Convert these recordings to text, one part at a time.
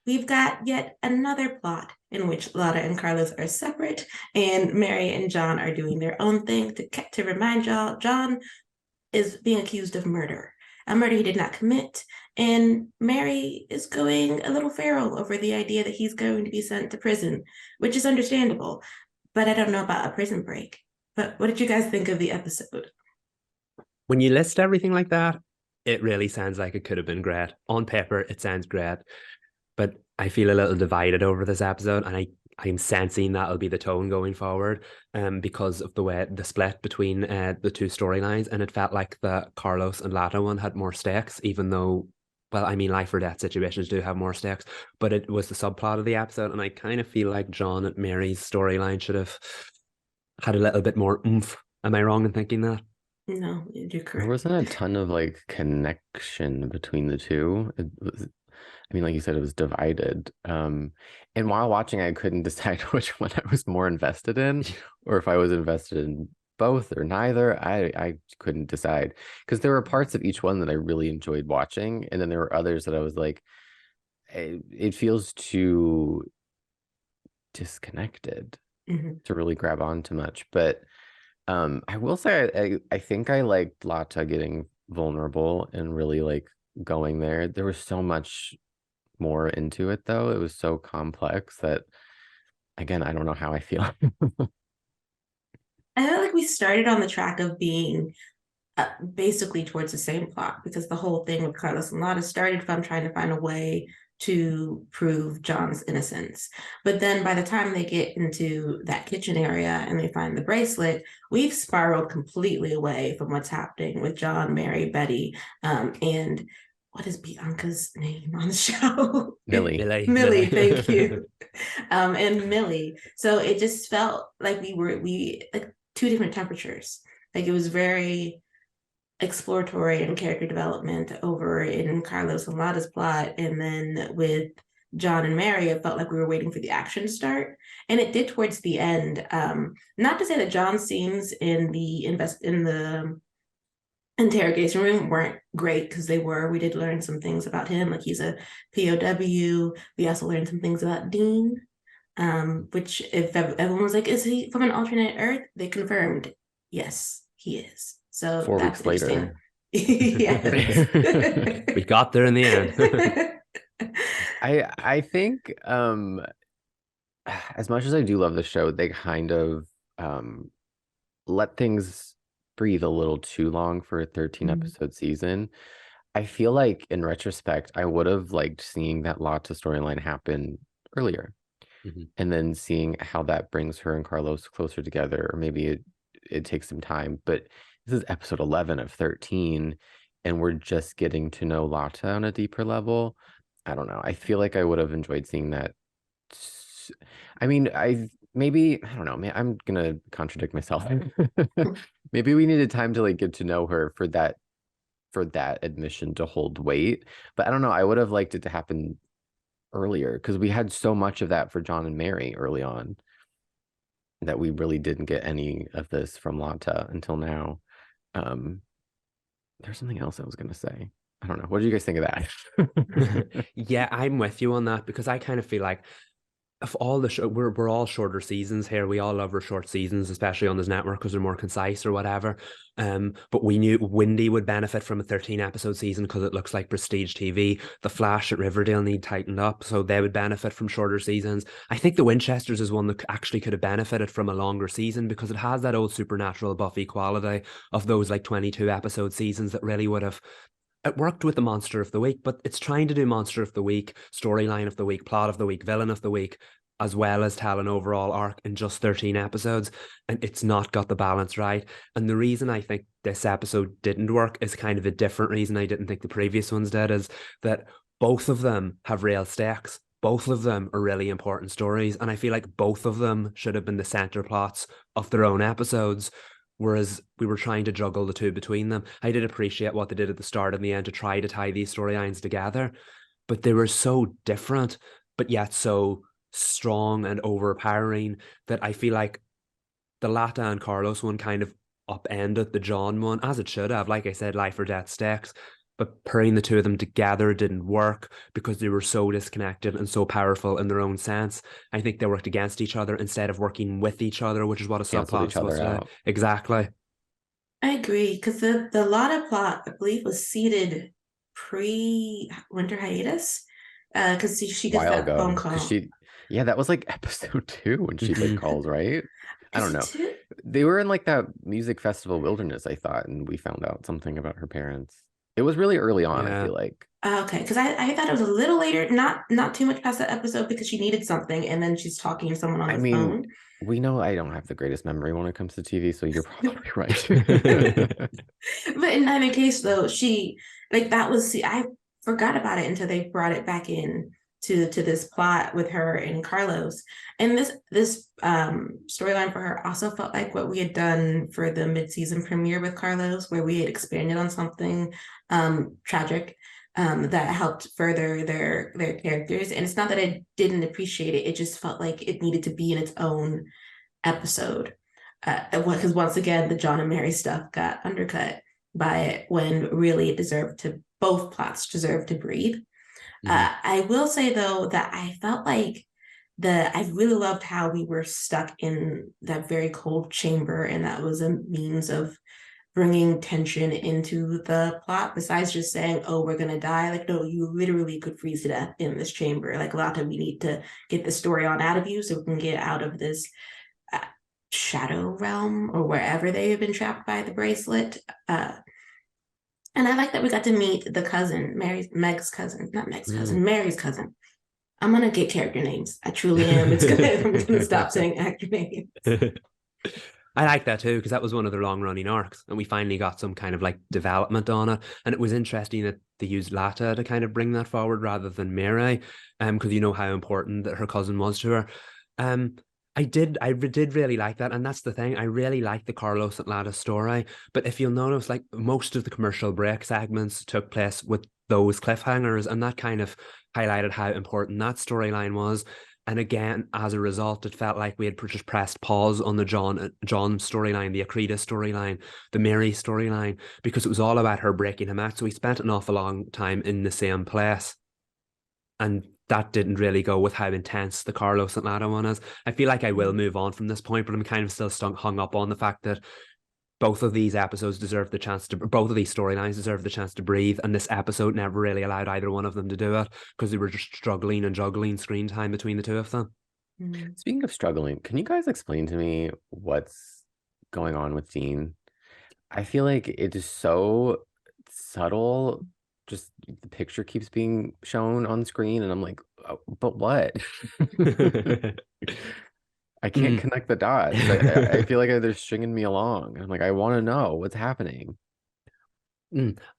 we've got yet another plot in which Lotta and Carlos are separate, and Mary and John are doing their own thing. To remind y'all, John is being accused of murder, a murder he did not commit. And Mary is going a little feral over the idea that he's going to be sent to prison, which is understandable. But I don't know about a prison break. But what did you guys think of the episode? When you list everything like that, it really sounds like it could have been great. On paper, it sounds great. But I feel a little divided over this episode, and I'm sensing that'll be the tone going forward, because of the split between the two storylines, and it felt like the Carlos and Lata one had more stakes, even though, well, I mean, life or death situations do have more stakes, but it was the subplot of the episode, and I kind of feel like John and Mary's storyline should have had a little bit more oomph. Am I wrong in thinking that? No, you're correct. There wasn't a ton of like connection between the two. I mean, like you said, it was divided. And while watching, I couldn't decide which one I was more invested in, or if I was invested in both or neither. I couldn't decide, because there were parts of each one that I really enjoyed watching, and then there were others that I was like, it feels too disconnected to really grab on too much. But I will say I think I liked Lata getting vulnerable and really like going there. There was so much more into it, though. It was so complex that, again, I don't know how I feel. I feel like we started on the track of being basically towards the same plot, because the whole thing with Carlos and Lata started from trying to find a way to prove John's innocence. But then by the time they get into that kitchen area and they find the bracelet, we've spiraled completely away from what's happening with John, Mary, Betty, and what is Bianca's name on the show? Millie. Millie, thank you. And Millie. So it just felt like we like two different temperatures. Like it was very exploratory and character development over in Carlos and Lada's plot, and then with John and Mary, it felt like we were waiting for the action to start, and it did towards the end. Not to say that John's scenes in the interrogation room weren't great, because they were. We did learn some things about him, like he's a POW. We also learned some things about Dean, which if everyone was like, is he from an alternate Earth? They confirmed, yes, he is. So 4 weeks later. Yes. We got there in the end. I think as much as I do love the show, they kind of let things breathe a little too long for a 13 episode season. I feel like in retrospect, I would have liked seeing that Lata storyline happen earlier, and then seeing how that brings her and Carlos closer together, or maybe it takes some time. But this is episode 11 of 13, and we're just getting to know Lata on a deeper level. I don't know. I feel like I would have enjoyed seeing that. I mean, I don't know. I'm gonna contradict myself. Maybe we needed time to like get to know her for that admission to hold weight. But I don't know. I would have liked it to happen earlier, because we had so much of that for John and Mary early on, that we really didn't get any of this from Lata until now. There's something else I was going to say. I don't know. What do you guys think of that? Yeah, I'm with you on that, because I kind of feel like of all the show, we're all shorter seasons here. We all love our short seasons, especially on this network, because they're more concise or whatever. But we knew Windy would benefit from a 13 episode season, because it looks like prestige TV. The Flash at Riverdale need tightened up, so they would benefit from shorter seasons. I think the Winchesters is one that actually could have benefited from a longer season, because it has that old Supernatural Buffy quality of those like 22 episode seasons that really would have. It worked with the Monster of the Week, but it's trying to do Monster of the Week, storyline of the week, plot of the week, villain of the week, as well as tell an overall arc in just 13 episodes, and it's not got the balance right. And the reason I think this episode didn't work is kind of a different reason I didn't think the previous ones did, is that both of them have real stakes. Both of them are really important stories, and I feel like both of them should have been the center plots of their own episodes, whereas we were trying to juggle the two between them. I did appreciate what they did at the start and the end to try to tie these storylines together, but they were so different, but yet so strong and overpowering, that I feel like the Lata and Carlos one kind of upended the John one, as it should have. Like I said, life or death stakes. but pairing the two of them together didn't work because they were so disconnected and so powerful in their own sense. I think they worked against each other instead of working with each other, which is what a Canceled subplot is each other supposed to do. out. Exactly. I agree, because the Lotta plot, I believe, was seeded pre-winter hiatus. Because she A gets while that phone ago, because call. yeah, that was like episode 2 when she like Mhm. calls, right? I Is don't it know. two? They were in like that music festival Wilderness, I thought, and we found out something about her parents. It was really early on, I Yeah. feel like. Okay, because I thought it was a little later, not too much past that episode, because she needed something, and then she's talking to someone on I the mean, phone. we know I don't have the greatest memory when it comes to TV, so you're probably right. But in either case, though, she like that was I forgot about it until they brought it back in to this plot with her and Carlos. And this storyline for her also felt like what we had done for the mid-season premiere with Carlos, where we had expanded on something tragic that helped further their characters. And it's not that I didn't appreciate it; it just felt like it needed to be in its own episode. Because once again, the John and Mary stuff got undercut by it when really it deserved to, both plots deserved to breathe. Mhm. I will say though that I felt like I really loved how we were stuck in that very cold chamber, and that was a means of bringing tension into the plot. Besides just saying, "Oh, we're gonna die," like no, you literally could freeze to death in this chamber. Like Lata, we need to get the story on out of you so we can get out of this uh, shadow realm or wherever they have been trapped by the bracelet. And I like that we got to meet the cousin, Meg's cousin, not Meg's Mhm. cousin, Mary's cousin. I'm gonna get character names. I truly am. I'm gonna stop saying actor names. I like that too, because that was one of their long running arcs, and we finally got some kind of like development on it. And it was interesting that they used Lata to kind of bring that forward rather than Mary, because you know how important that her cousin was to her. Um, I did really like that, and that's the thing. I really like the Carlos and Lata story, but if you'll notice, like most of the commercial break segments took place with those cliffhangers, and that kind of highlighted how important that storyline was. And again, as a result, it felt like we had just pressed pause on the John storyline, the Akrida storyline, the Mary storyline, because it was all about her breaking him out. So we spent an awful long time in the same place. And that didn't really go with how intense the Carlos and Lada one is. I feel like I will move on from this point, but I'm kind of still hung up on the fact that both of these episodes deserve the chance to, both of these storylines deserve the chance to breathe, and this episode never really allowed either one of them to do it because they were just struggling and juggling screen time between the two of them. Speaking of struggling, can you guys explain to me what's going on with Dean? I feel like it is so subtle. Just the picture keeps being shown on screen, and I'm like, oh, but what? I can't Mm. connect the dots. I feel like they're stringing me along. I'm like, I want to know what's happening.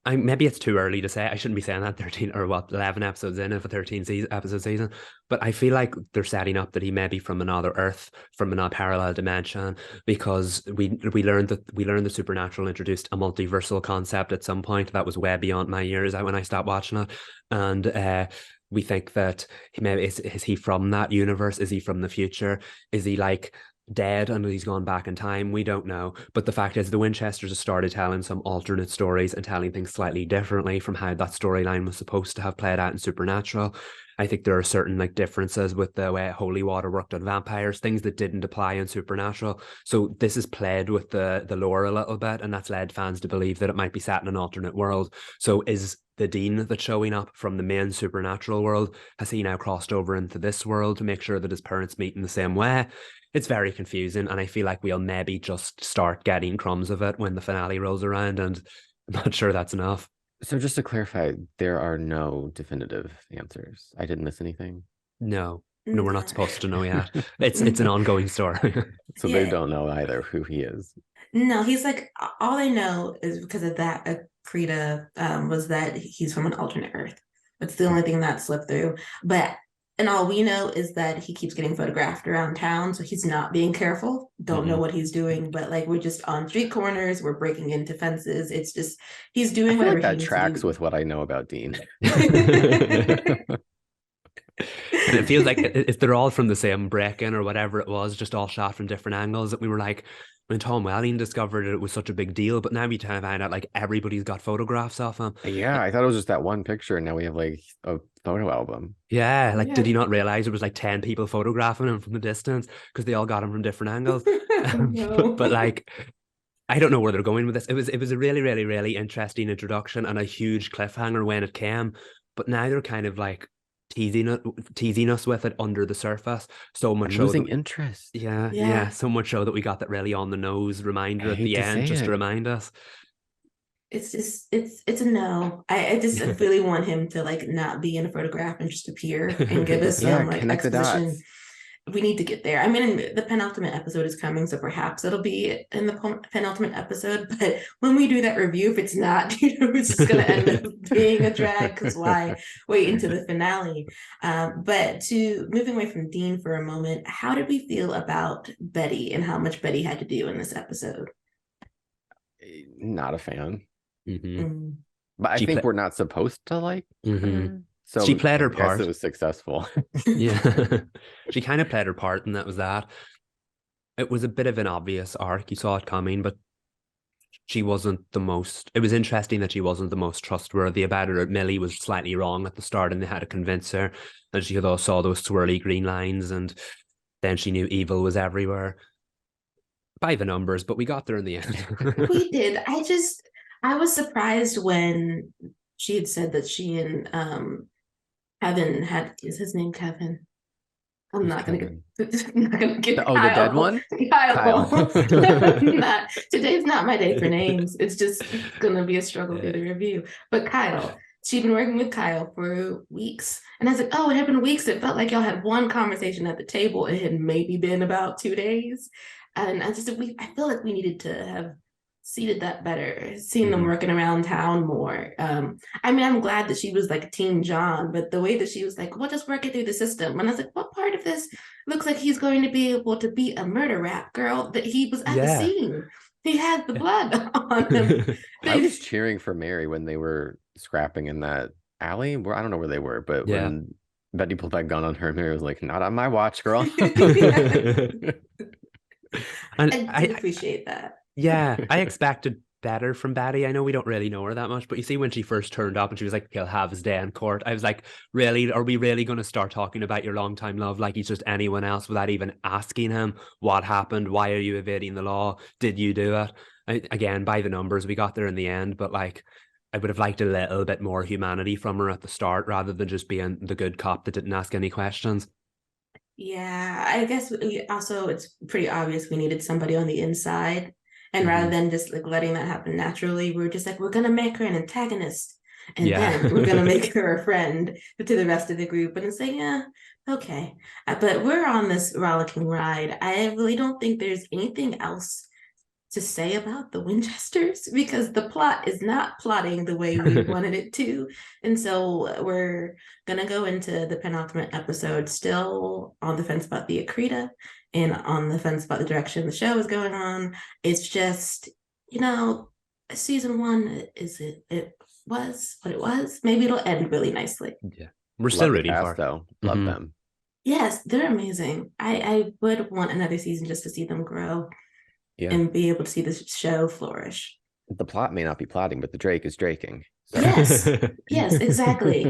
Maybe it's too early to say. I shouldn't be saying that 13 or what 11 episodes in of a 13 episode season, but I feel like they're setting up that he may be from another Earth, from another parallel dimension, because we learned the supernatural introduced a multiversal concept at some point that was way beyond my years when I stopped watching it, and we think that maybe is he from that universe? Is he from the future? Is he like dead and he's gone back in time? We don't know, but the fact is the Winchesters have started telling some alternate stories and telling things slightly differently from how that storyline was supposed to have played out in Supernatural. I think there are certain like differences with the way holy water worked on vampires, things that didn't apply in Supernatural. So this has played with the lore a little bit, and that's led fans to believe that it might be set in an alternate world. So is the Dean that's showing up from the main Supernatural world, has he now crossed over into this world to make sure that his parents meet in the same way? It's very confusing, and I feel like we'll maybe just start getting crumbs of it when the finale rolls around, and I'm not sure that's enough. So just to clarify, there are no definitive answers. I didn't miss anything. No, no, we're No. not supposed to know yet. It's an ongoing story. So they Yeah, don't know either who he is. no, he's like all I know is because of that Akrida was that he's from an alternate Earth. It's the only thing that slipped through. But and all we know is that he keeps getting photographed around town, so he's not being careful. Don't know Mhm. what he's doing, but like we're just on street corners, we're breaking into fences. It's just he's I doing feel whatever like he that needs to tracks do. with what I know about Dean. And it feels like if they're all from the same break-in or whatever it was, just all shot from different angles, that we were like, when Tom Welling discovered it was such a big deal, but now we kind of find out like everybody's got photographs of him. Yeah, I thought it was just that one picture, and now we have like a photo album. Yeah, like did Yeah. you not realize it was like 10 people photographing him from the distance because they all got him from different angles? No. But like, I don't know where they're going with this. It was a really, really, really interesting introduction and a huge cliffhanger when it came. But now they're kind of like teasing us with it under the surface. So much I'm so losing that, interest. yeah, so much so that we got that really on the nose I reminder at hate the to end say just to it. remind us. It's just it's a no. I just really want him to like not be in a photograph and just appear and give us Yeah, some like connect the exposition. dots. We need to get there. I mean, the penultimate episode is coming, so perhaps it'll be in the penultimate episode. But when we do that review, if it's not, it's just going to end up being a drag. Because why wait until the finale? But to moving away from Dean for a moment, how did we feel about Betty and how much Betty had to do in this episode? Not a fan. Mm. But I She think pla- we're not supposed to like her. So She played her I guess part. it was successful. Yeah, she kind of played her part, and that was that. It was a bit of an obvious arc. You saw it coming, but she wasn't the most. It was interesting that she wasn't the most trustworthy about it. Millie was slightly wrong at the start, and they had to convince her. And she saw those swirly green lines, and then she knew evil was everywhere. By the numbers, but we got there in the end. We did. I was surprised when she had said that she and Kevin had, is his name Kevin? I'm Who's not gonna Kevin? get I'm not gonna get The dead one? Kyle. Kyle. Today's not my day for names. It's just gonna be a struggle through the review. But Kyle, she'd been working with Kyle for weeks. And I was like, oh, it had been weeks. It felt like y'all had one conversation at the table. It had maybe been about 2 days. And I feel like we needed to have seeded that better, seen them working around town more. I mean, I'm glad that she was like Team John, but the way that she was like, we'll just work it through the system. And I was like, what part of this looks like he's going to be able to beat a murder rap girl that he was at the scene? He had the blood on him. I was cheering for Mary when they were scrapping in that alley. Where I don't know where they were, but when Betty pulled that gun on her, Mary was like, not on my watch, girl. And I did appreciate that. Yeah, I expected better from Betty. I know we don't really know her that much, but you see when she first turned up and she was like, he'll have his day in court. I was like, really? Are we really going to start talking about your longtime love like he's just anyone else without even asking him what happened? Why are you evading the law? Did you do it? Again, by the numbers, we got there in the end, but like, I would have liked a little bit more humanity from her at the start rather than just being the good cop that didn't ask any questions. Yeah, I guess also it's pretty obvious we needed somebody on the inside. And rather than just like letting that happen naturally, we're just like, we're going to make her an antagonist. And then we're going to make her a friend to the rest of the group. And it's like, yeah, okay. But we're on this rollicking ride. I really don't think there's anything else to say about the Winchesters because the plot is not plotting the way we wanted it to. And so we're going to go into the penultimate episode still on the fence about the Akrida and on the fence about the direction the show is going on. It's just, season 1 it was what it was. Maybe it'll end really nicely. Yeah. We're still rooting for it. Though. Love them. Yes, they're amazing. I would want another season just to see them grow. Yeah. And be able to see this show flourish. The plot may not be plotting, but the Drake is draking. So. Yes, exactly.